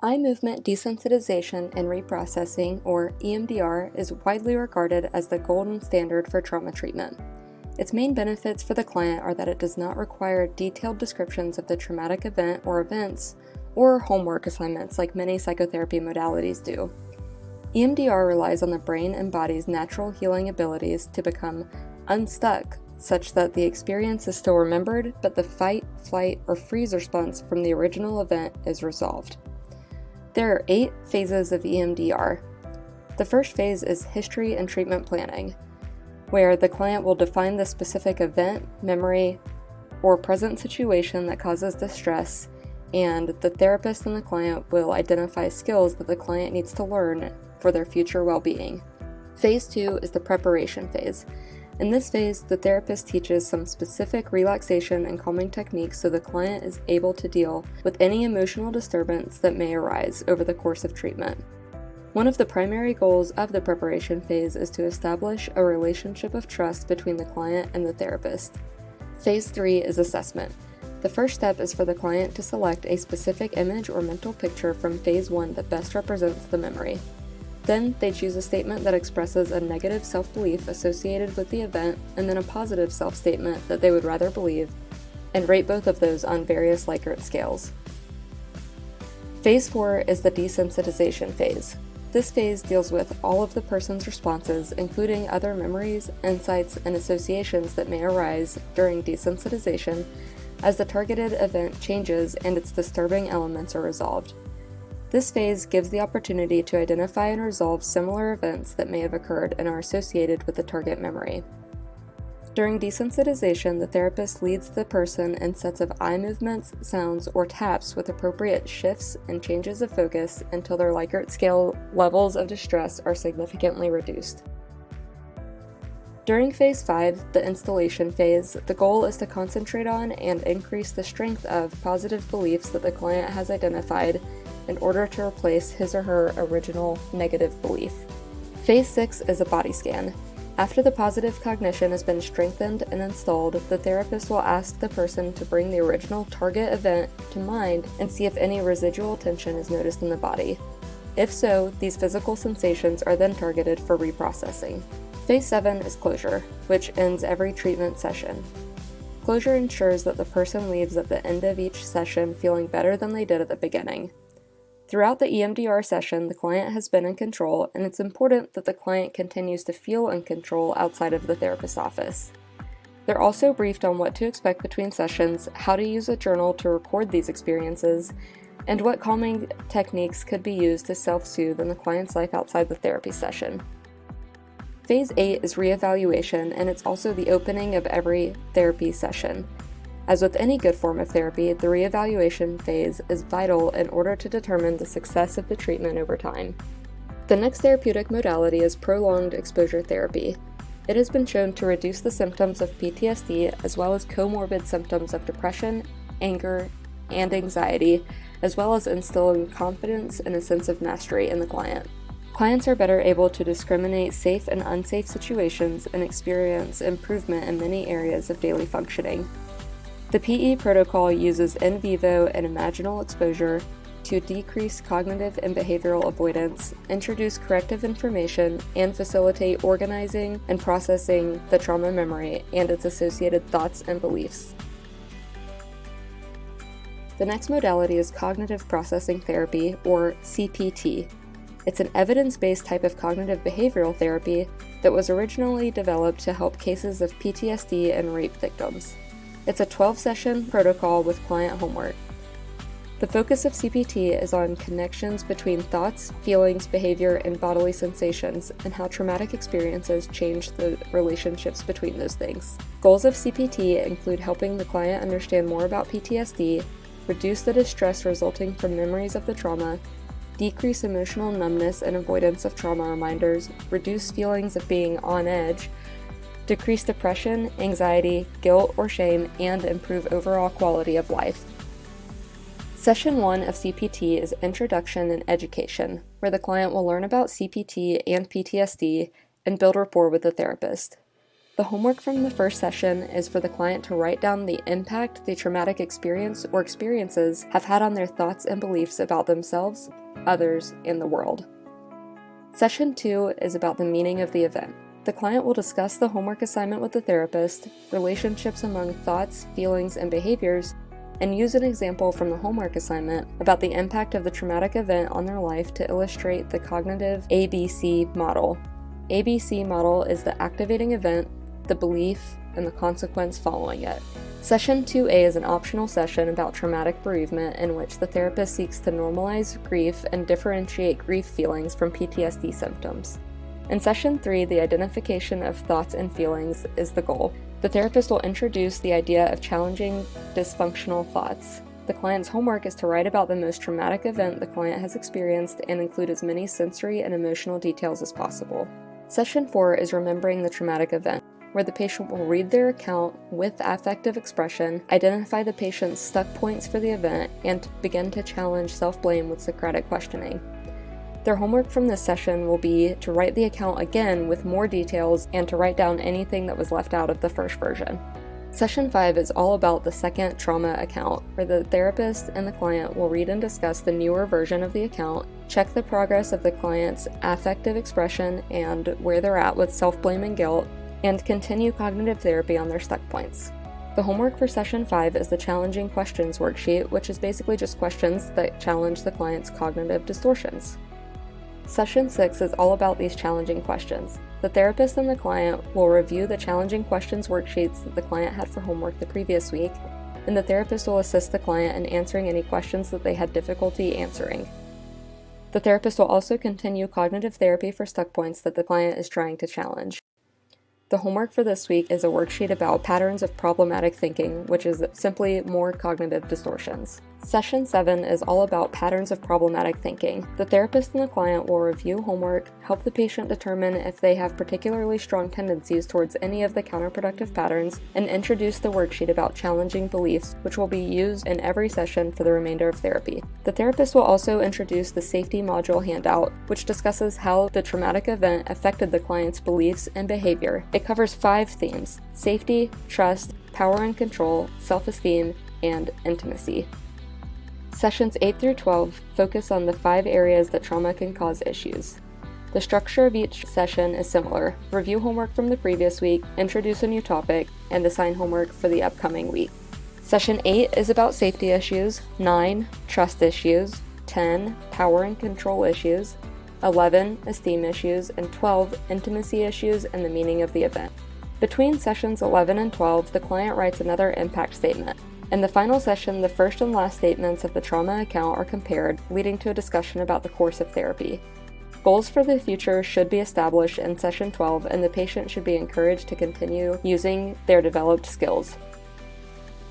Eye movement desensitization and reprocessing, or EMDR, is widely regarded as the golden standard for trauma treatment. Its main benefits for the client are that it does not require detailed descriptions of the traumatic event or events, or homework assignments like many psychotherapy modalities do. EMDR relies on the brain and body's natural healing abilities to become unstuck, such that the experience is still remembered, but the fight, flight, or freeze response from the original event is resolved. There are 8 phases of EMDR. The first phase is history and treatment planning, where the client will define the specific event, memory, or present situation that causes distress, and the therapist and the client will identify skills that the client needs to learn for their future well-being. Phase 2 is the preparation phase. In this phase, the therapist teaches some specific relaxation and calming techniques so the client is able to deal with any emotional disturbance that may arise over the course of treatment. One of the primary goals of the preparation phase is to establish a relationship of trust between the client and the therapist. Phase 3 is assessment. The first step is for the client to select a specific image or mental picture from Phase 1 that best represents the memory. Then they choose a statement that expresses a negative self-belief associated with the event, and then a positive self-statement that they would rather believe, and rate both of those on various Likert scales. Phase 4 is the desensitization phase. This phase deals with all of the person's responses, including other memories, insights, and associations that may arise during desensitization as the targeted event changes and its disturbing elements are resolved. This phase gives the opportunity to identify and resolve similar events that may have occurred and are associated with the target memory. During desensitization, the therapist leads the person in sets of eye movements, sounds, or taps with appropriate shifts and changes of focus until their Likert scale levels of distress are significantly reduced. During Phase 5, the installation phase, the goal is to concentrate on and increase the strength of positive beliefs that the client has identified in order to replace his or her original negative belief. Phase 6 is a body scan. After the positive cognition has been strengthened and installed, the therapist will ask the person to bring the original target event to mind and see if any residual tension is noticed in the body. If so, these physical sensations are then targeted for reprocessing. Phase 7 is closure, which ends every treatment session. Closure ensures that the person leaves at the end of each session feeling better than they did at the beginning. Throughout the EMDR session, the client has been in control, and it's important that the client continues to feel in control outside of the therapist's office. They're also briefed on what to expect between sessions, how to use a journal to record these experiences, and what calming techniques could be used to self-soothe in the client's life outside the therapy session. Phase 8 is reevaluation, and it's also the opening of every therapy session. As with any good form of therapy, the reevaluation phase is vital in order to determine the success of the treatment over time. The next therapeutic modality is prolonged exposure therapy. It has been shown to reduce the symptoms of PTSD as well as comorbid symptoms of depression, anger, and anxiety, as well as instilling confidence and a sense of mastery in the client. Clients are better able to discriminate safe and unsafe situations and experience improvement in many areas of daily functioning. The PE protocol uses in vivo and imaginal exposure to decrease cognitive and behavioral avoidance, introduce corrective information, and facilitate organizing and processing the trauma memory and its associated thoughts and beliefs. The next modality is cognitive processing therapy, or CPT. It's an evidence-based type of cognitive behavioral therapy that was originally developed to help cases of PTSD and rape victims. It's a 12-session protocol with client homework. The focus of CPT is on connections between thoughts, feelings, behavior, and bodily sensations, and how traumatic experiences change the relationships between those things. Goals of CPT include helping the client understand more about PTSD, reduce the distress resulting from memories of the trauma, decrease emotional numbness and avoidance of trauma reminders, reduce feelings of being on edge, decrease depression, anxiety, guilt, or shame, and improve overall quality of life. Session 1 of CPT is Introduction and Education, where the client will learn about CPT and PTSD and build rapport with the therapist. The homework from the first session is for the client to write down the impact the traumatic experience or experiences have had on their thoughts and beliefs about themselves, others, and the world. Session 2 is about the meaning of the event. The client will discuss the homework assignment with the therapist, relationships among thoughts, feelings, and behaviors, and use an example from the homework assignment about the impact of the traumatic event on their life to illustrate the cognitive ABC model. ABC model is the activating event, the belief, and the consequence following it. Session 2A is an optional session about traumatic bereavement in which the therapist seeks to normalize grief and differentiate grief feelings from PTSD symptoms. In Session 3, the identification of thoughts and feelings is the goal. The therapist will introduce the idea of challenging dysfunctional thoughts. The client's homework is to write about the most traumatic event the client has experienced and include as many sensory and emotional details as possible. Session 4 is remembering the traumatic event, where the patient will read their account with affective expression, identify the patient's stuck points for the event, and begin to challenge self-blame with Socratic questioning. Their homework from this session will be to write the account again with more details and to write down anything that was left out of the first version. Session 5 is all about the second trauma account, where the therapist and the client will read and discuss the newer version of the account, check the progress of the client's affective expression and where they're at with self-blame and guilt, and continue cognitive therapy on their stuck points. The homework for Session 5 is the Challenging Questions worksheet, which is basically just questions that challenge the client's cognitive distortions. Session 6 is all about these challenging questions. The therapist and the client will review the challenging questions worksheets that the client had for homework the previous week, and the therapist will assist the client in answering any questions that they had difficulty answering. The therapist will also continue cognitive therapy for stuck points that the client is trying to challenge. The homework for this week is a worksheet about patterns of problematic thinking, which is simply more cognitive distortions. Session 7 is all about patterns of problematic thinking. The therapist and the client will review homework, help the patient determine if they have particularly strong tendencies towards any of the counterproductive patterns, and introduce the worksheet about challenging beliefs, which will be used in every session for the remainder of therapy. The therapist will also introduce the safety module handout, which discusses how the traumatic event affected the client's beliefs and behavior. It covers 5 themes: safety, trust, power and control, self-esteem, and intimacy. Sessions 8 through 12 focus on the 5 areas that trauma can cause issues. The structure of each session is similar: review homework from the previous week, introduce a new topic, and assign homework for the upcoming week. Session 8 is about safety issues, 9, trust issues, 10, power and control issues, 11, esteem issues, and 12, intimacy issues and the meaning of the event. Between sessions 11 and 12, the client writes another impact statement. In the final session, the first and last statements of the trauma account are compared, leading to a discussion about the course of therapy. Goals for the future should be established in session 12, and the patient should be encouraged to continue using their developed skills.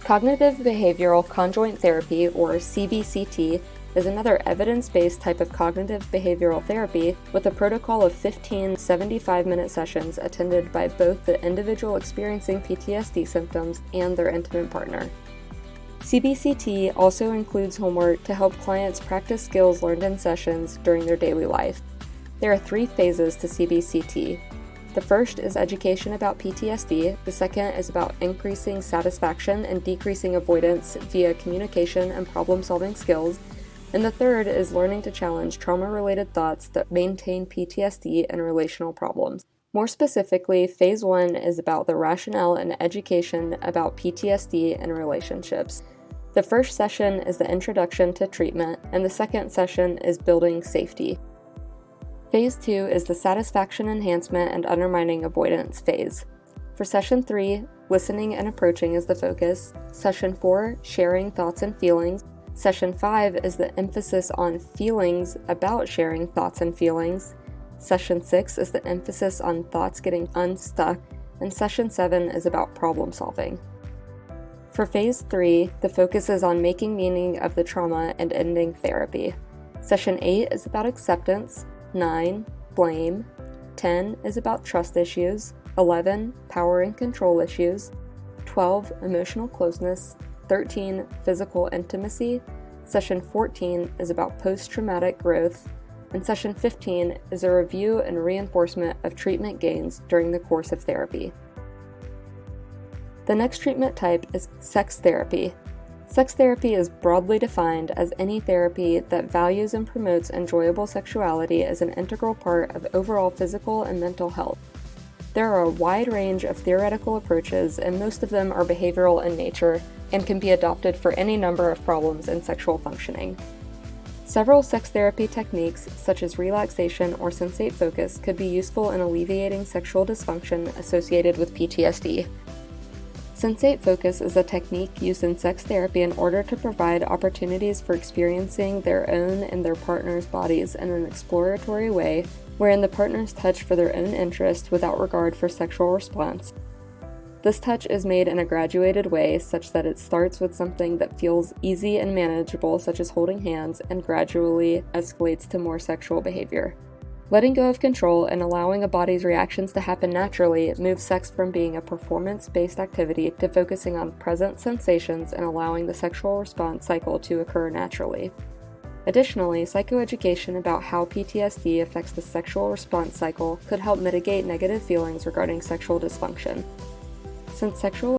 Cognitive Behavioral Conjoint Therapy, or CBCT, is another evidence-based type of cognitive behavioral therapy with a protocol of 15 75-minute sessions attended by both the individual experiencing PTSD symptoms and their intimate partner. CBCT also includes homework to help clients practice skills learned in sessions during their daily life. There are 3 phases to CBCT. The first is education about PTSD, the second is about increasing satisfaction and decreasing avoidance via communication and problem-solving skills, and the third is learning to challenge trauma-related thoughts that maintain PTSD and relational problems. More specifically, Phase 1 is about the rationale and education about PTSD and relationships. The first session is the introduction to treatment, and the second session is building safety. Phase 2 is the satisfaction enhancement and undermining avoidance phase. For Session 3, listening and approaching is the focus. Session 4, sharing thoughts and feelings. Session 5 is the emphasis on feelings about sharing thoughts and feelings. Session 6 is the emphasis on thoughts getting unstuck, and Session 7 is about problem solving. For Phase 3, the focus is on making meaning of the trauma and ending therapy. Session 8 is about acceptance, 9, blame, 10 is about trust issues, 11, power and control issues, 12, emotional closeness, 13, physical intimacy, Session 14 is about post-traumatic growth, and Session 15 is a review and reinforcement of treatment gains during the course of therapy. The next treatment type is sex therapy. Sex therapy is broadly defined as any therapy that values and promotes enjoyable sexuality as an integral part of overall physical and mental health. There are a wide range of theoretical approaches, and most of them are behavioral in nature and can be adopted for any number of problems in sexual functioning. Several sex therapy techniques, such as relaxation or sensate focus, could be useful in alleviating sexual dysfunction associated with PTSD. Sensate focus is a technique used in sex therapy in order to provide opportunities for experiencing their own and their partner's bodies in an exploratory way, wherein the partners touch for their own interest without regard for sexual response. This touch is made in a graduated way such that it starts with something that feels easy and manageable, such as holding hands, and gradually escalates to more sexual behavior. Letting go of control and allowing a body's reactions to happen naturally moves sex from being a performance-based activity to focusing on present sensations and allowing the sexual response cycle to occur naturally. Additionally, psychoeducation about how PTSD affects the sexual response cycle could help mitigate negative feelings regarding sexual dysfunction. Since sexual